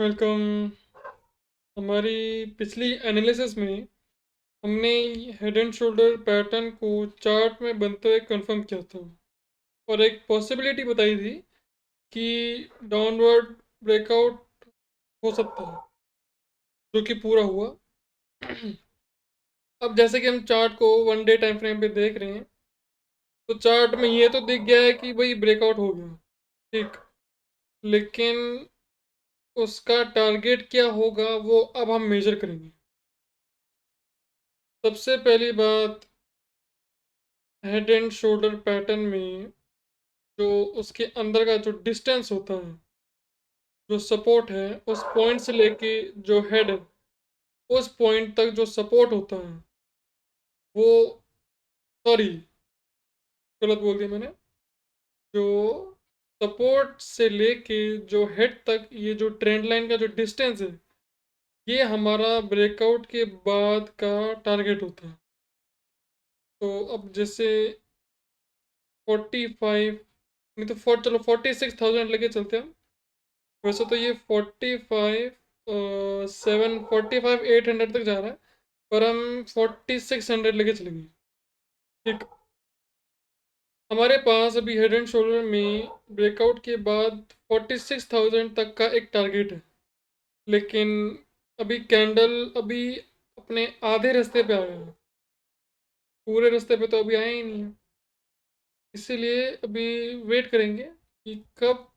Welcome. हमारी पिछली analysis में हमने हेड एंड शोल्डर पैटर्न को चार्ट में बनते हुए कंफर्म किया था और एक पॉसिबिलिटी बताई थी कि डाउनवर्ड ब्रेकआउट हो सकता है, जो कि पूरा हुआ। अब जैसे कि हम चार्ट को 1 डे टाइम फ्रेम पे देख रहे हैं, तो चार्ट में ये तो दिख गया है कि भाई ब्रेकआउट हो गया, ठीक। लेकिन उसका टारगेट क्या होगा वो अब हम मेजर करेंगे। सबसे पहली बात, हेड एंड शोल्डर पैटर्न में जो उसके अंदर का जो डिस्टेंस होता है, जो सपोर्ट है, उस पॉइंट से लेके जो हेड है उस पॉइंट तक जो सपोर्ट होता है वो, सॉरी गलत बोल दिया मैंने, जो सपोर्ट से लेके जो हेड तक ये जो ट्रेंड लाइन का जो डिस्टेंस है, ये हमारा ब्रेकआउट के बाद का टारगेट होता है। तो अब जैसे 45, नहीं तो चलो 46,000 लेके चलते हैं। वैसे तो ये 45,800 तक जा रहा है, पर हम 4600 लेके चलेंगे, ठीक। हमारे पास अभी हेड एंड शोल्डर में ब्रेकआउट के बाद 46,000 तक का एक टारगेट है। लेकिन अभी कैंडल अभी अपने आधे रास्ते पे आया है, पूरे रास्ते पे तो अभी आया ही नहीं है। इसीलिए अभी वेट करेंगे कि कब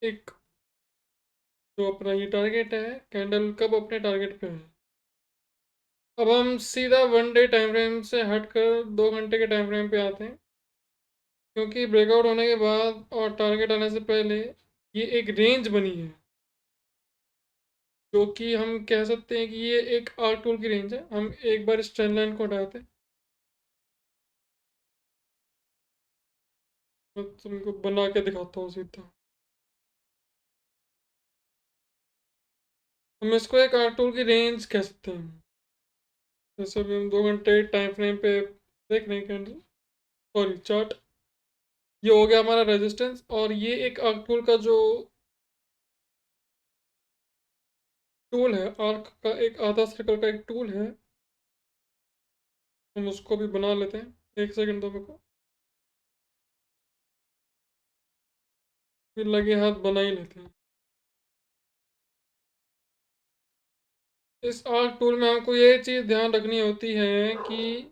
एक जो अपना ये टारगेट है, कैंडल कब अपने टारगेट पे है। अब हम सीधा 1 डे टाइम फ्रेम से हटकर 2 घंटे के टाइम फ्रेम पे आते हैं, क्योंकि ब्रेकआउट होने के बाद और टारगेट आने से पहले ये एक रेंज बनी है, जो कि हम कह सकते हैं कि ये एक आर्क टूल की रेंज है। हम एक बार इस ट्रेंड लाइन को हटाते हैं, मैं तुमको बना के दिखाता हूँ सीधा। हम इसको एक आर्क टूल की रेंज कह सकते हैं। जैसे अभी हम 2 घंटे टाइम फ्रेम पे देख रहे हैं कैंडल, सॉरी चार्ट, ये हो गया हमारा रेजिस्टेंस, और ये एक आर्क टूल का जो टूल है, आर्क का एक आधा सर्कल का एक टूल है। हम उसको भी बना लेते हैं, 1 सेकंड दो मेरे को, फिर लगे हाथ बना ही लेते हैं। इस आर्क टूल में हमको ये चीज़ ध्यान रखनी होती है कि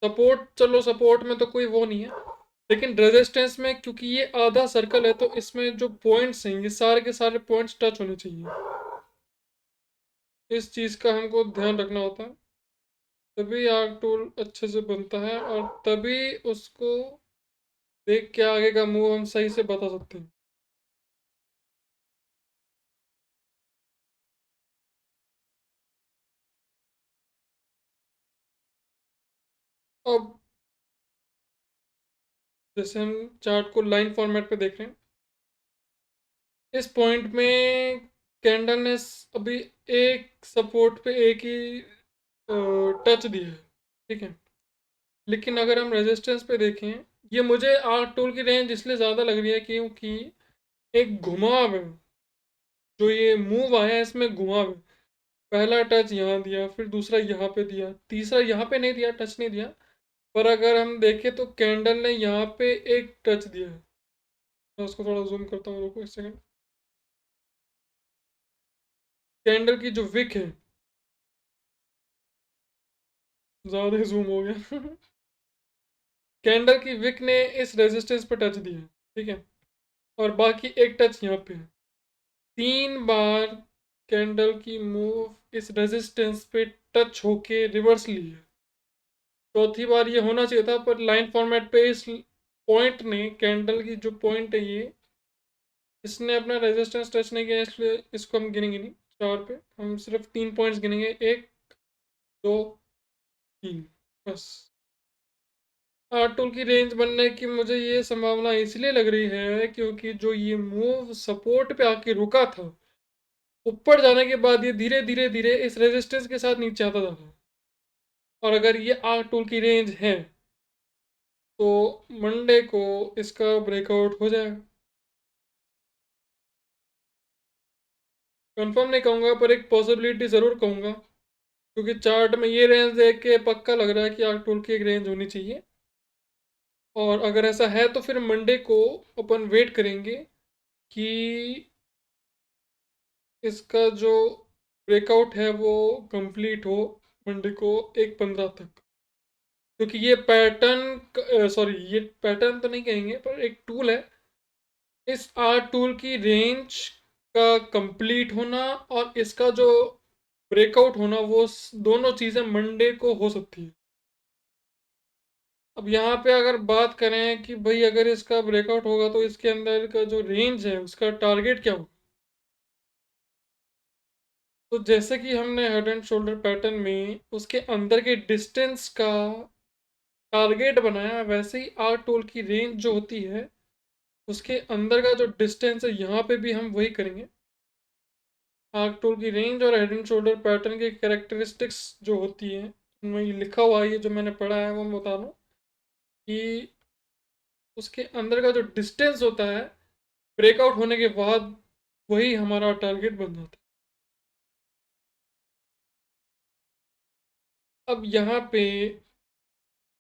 सपोर्ट, चलो सपोर्ट में तो कोई वो नहीं है, लेकिन रेजिस्टेंस में क्योंकि ये आधा सर्कल है तो इसमें जो पॉइंट्स हैं ये सारे के सारे पॉइंट्स टच होने चाहिए। इस चीज़ का हमको ध्यान रखना होता है, तभी आर्क टूल अच्छे से बनता है और तभी उसको देख के आगे का मूव हम सही से बता सकते हैं। अब जैसे हम चार्ट को लाइन फॉर्मेट पे देख रहे हैं, इस पॉइंट में कैंडल ने अभी एक सपोर्ट पे एक ही टच दिया है, ठीक है। लेकिन अगर हम रेजिस्टेंस पे देखें, ये मुझे आर्क टूल की रेंज इसलिए ज़्यादा लग रही है क्योंकि एक घुमाव है, जो ये मूव आया है इसमें घुमाव है। पहला टच यहाँ दिया, फिर दूसरा यहाँ पे दिया, तीसरा यहाँ पे नहीं दिया, टच नहीं दिया। पर अगर हम देखें तो कैंडल ने यहाँ पे एक टच दिया है। मैं उसको थोड़ा जूम करता हूँ, रुको 1 सेकंड। कैंडल की जो विक है, ज़्यादा ही जूम हो गया। कैंडल की विक ने इस रेजिस्टेंस पर टच दिया है, ठीक है, और बाकी एक टच यहाँ पे है। 3 बार कैंडल की मूव इस रेजिस्टेंस पे टच होके रिवर्स ली है। चौथी बार ये होना चाहिए था, पर लाइन फॉर्मेट पे इस पॉइंट ने, कैंडल की जो पॉइंट है ये, इसने अपना रेजिस्टेंस टच नहीं किया, इसलिए इसको हम गिनेंगे नहीं। चार पे हम सिर्फ 3 पॉइंट्स गिनेंगे, 1, 2, 3, बस। टूल की रेंज बनने की मुझे ये संभावना इसलिए लग रही है क्योंकि जो ये मूव सपोर्ट पे आके रुका था, ऊपर जाने के बाद ये धीरे धीरे धीरे इस रेजिस्टेंस के साथ नीचे आता जा रहा है। और अगर ये आर्क टूल की रेंज है तो मंडे को इसका ब्रेकआउट हो जाएगा। कंफर्म नहीं कहूँगा पर एक पॉसिबिलिटी ज़रूर कहूँगा, क्योंकि चार्ट में ये रेंज देख के पक्का लग रहा है कि आर्क टूल की एक रेंज होनी चाहिए। और अगर ऐसा है तो फिर मंडे को अपन वेट करेंगे कि इसका जो ब्रेकआउट है वो कंप्लीट हो मंडे को 1:15 तक, क्योंकि ये पैटर्न, सॉरी ये पैटर्न तो नहीं कहेंगे पर एक टूल है। इस आर टूल की रेंज का कंप्लीट होना और इसका जो ब्रेकआउट होना, वो दोनों चीज़ें मंडे को हो सकती है। अब यहाँ पे अगर बात करें कि भाई अगर इसका ब्रेकआउट होगा तो इसके अंदर का जो रेंज है उसका टारगेट क्या होगा, तो जैसे कि हमने हेड एंड शोल्डर पैटर्न में उसके अंदर के डिस्टेंस का टारगेट बनाया, वैसे ही आर टूल की रेंज जो होती है उसके अंदर का जो डिस्टेंस है यहाँ पे भी हम वही करेंगे। आर्क टूल की रेंज और हेड एंड शोल्डर पैटर्न की कैरेक्टरिस्टिक्स जो होती है उनमें ये लिखा हुआ है, ये जो मैंने पढ़ा है वो मैं बता दूँ कि उसके अंदर का जो डिस्टेंस होता है ब्रेकआउट होने के बाद वही हमारा टारगेट बन जाता है। अब यहाँ पे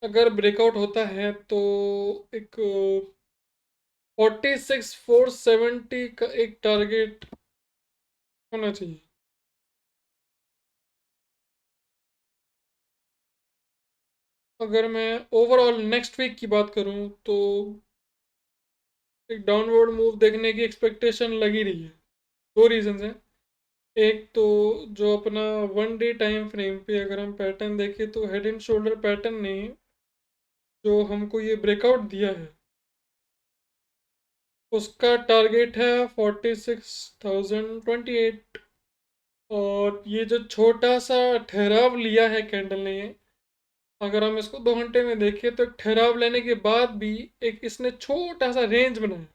अगर ब्रेकआउट होता है तो एक 46,470 का एक टारगेट होना चाहिए। अगर मैं ओवरऑल नेक्स्ट वीक की बात करूँ तो एक डाउनवर्ड मूव देखने की एक्सपेक्टेशन लगी रही है। दो रीजंस हैं। एक तो जो अपना 1 डे टाइम फ्रेम पे अगर हम पैटर्न देखें तो हेड एंड शोल्डर पैटर्न ने जो हमको ये ब्रेकआउट दिया है उसका टारगेट है 46,028। और ये जो छोटा सा ठहराव लिया है कैंडल ने, अगर हम इसको 2 घंटे में देखें तो ठहराव लेने के बाद भी एक इसने छोटा सा रेंज बनाया।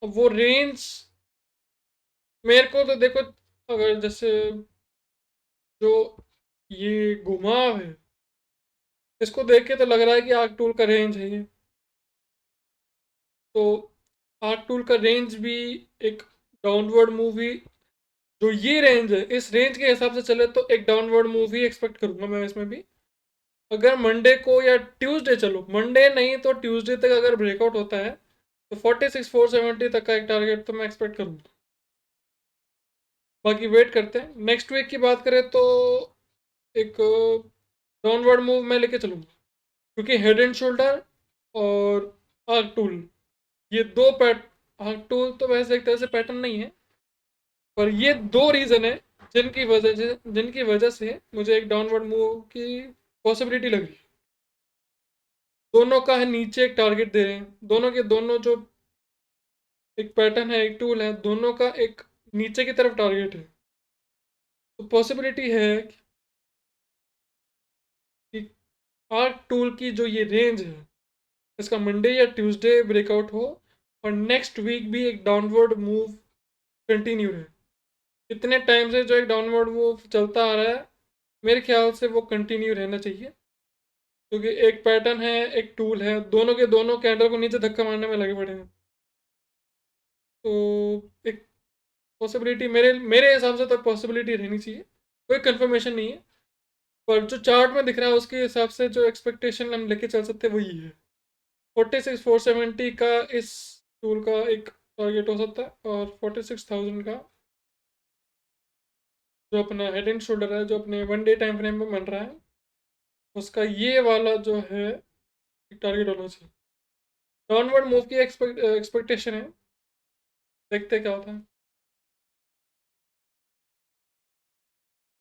अब वो रेंज मेरे को तो देखो, अगर जैसे जो ये घुमाव है इसको देख के तो लग रहा है कि आर्क टूल का रेंज है ये। तो आर्क टूल का रेंज भी एक डाउनवर्ड मूव ही, जो ये रेंज है इस रेंज के हिसाब से चले तो एक डाउनवर्ड मूव ही एक्सपेक्ट करूंगा मैं इसमें भी। अगर मंडे को या ट्यूसडे, चलो मंडे नहीं तो ट्यूसडे तक अगर ब्रेकआउट होता है तो 46,470 तक का एक टारगेट तो मैं एक्सपेक्ट करूंगा। बाकी वेट करते हैं। नेक्स्ट वीक की बात करें तो एक डाउनवर्ड मूव मैं लेके चलूंगा, क्योंकि हेड एंड शोल्डर और आर्क टूल, ये दो पैट आर्क टूल तो वैसे एक तरह से पैटर्न नहीं है, पर ये दो रीज़न है जिनकी वजह से मुझे एक डाउनवर्ड मूव की पॉसिबिलिटी लग रही है। दोनों का है नीचे एक टारगेट दे रहे हैं, दोनों के दोनों जो एक पैटर्न है एक टूल है, दोनों का एक नीचे की तरफ टारगेट है। तो पॉसिबिलिटी है कि आर्क टूल की जो ये रेंज है इसका मंडे या ट्यूसडे ब्रेकआउट हो और नेक्स्ट वीक भी एक डाउनवर्ड मूव कंटिन्यू रहे। इतने टाइम से जो एक डाउनवर्ड मूव चलता आ रहा है मेरे ख्याल से वो कंटिन्यू रहना चाहिए, क्योंकि एक पैटर्न है एक टूल है, दोनों के दोनों कैंडल को नीचे धक्का मारने में लगे पड़े हैं। तो एक पॉसिबिलिटी मेरे मेरे हिसाब से तो पॉसिबिलिटी रहनी चाहिए, कोई कंफर्मेशन नहीं है, पर जो चार्ट में दिख रहा है उसके हिसाब से जो एक्सपेक्टेशन हम लेके चल सकते हैं वही है। 46,470 का इस टूल का एक टारगेट हो सकता है और 46,000 का जो अपना हेड एंड शोल्डर है जो अपने 1 डे टाइम फ्रेम में बन रहा है उसका ये वाला जो है एक टारगेट होना चाहिए। डाउनवर्ड मूव की एक्सपेक्टेशन है, देखते क्या होता है।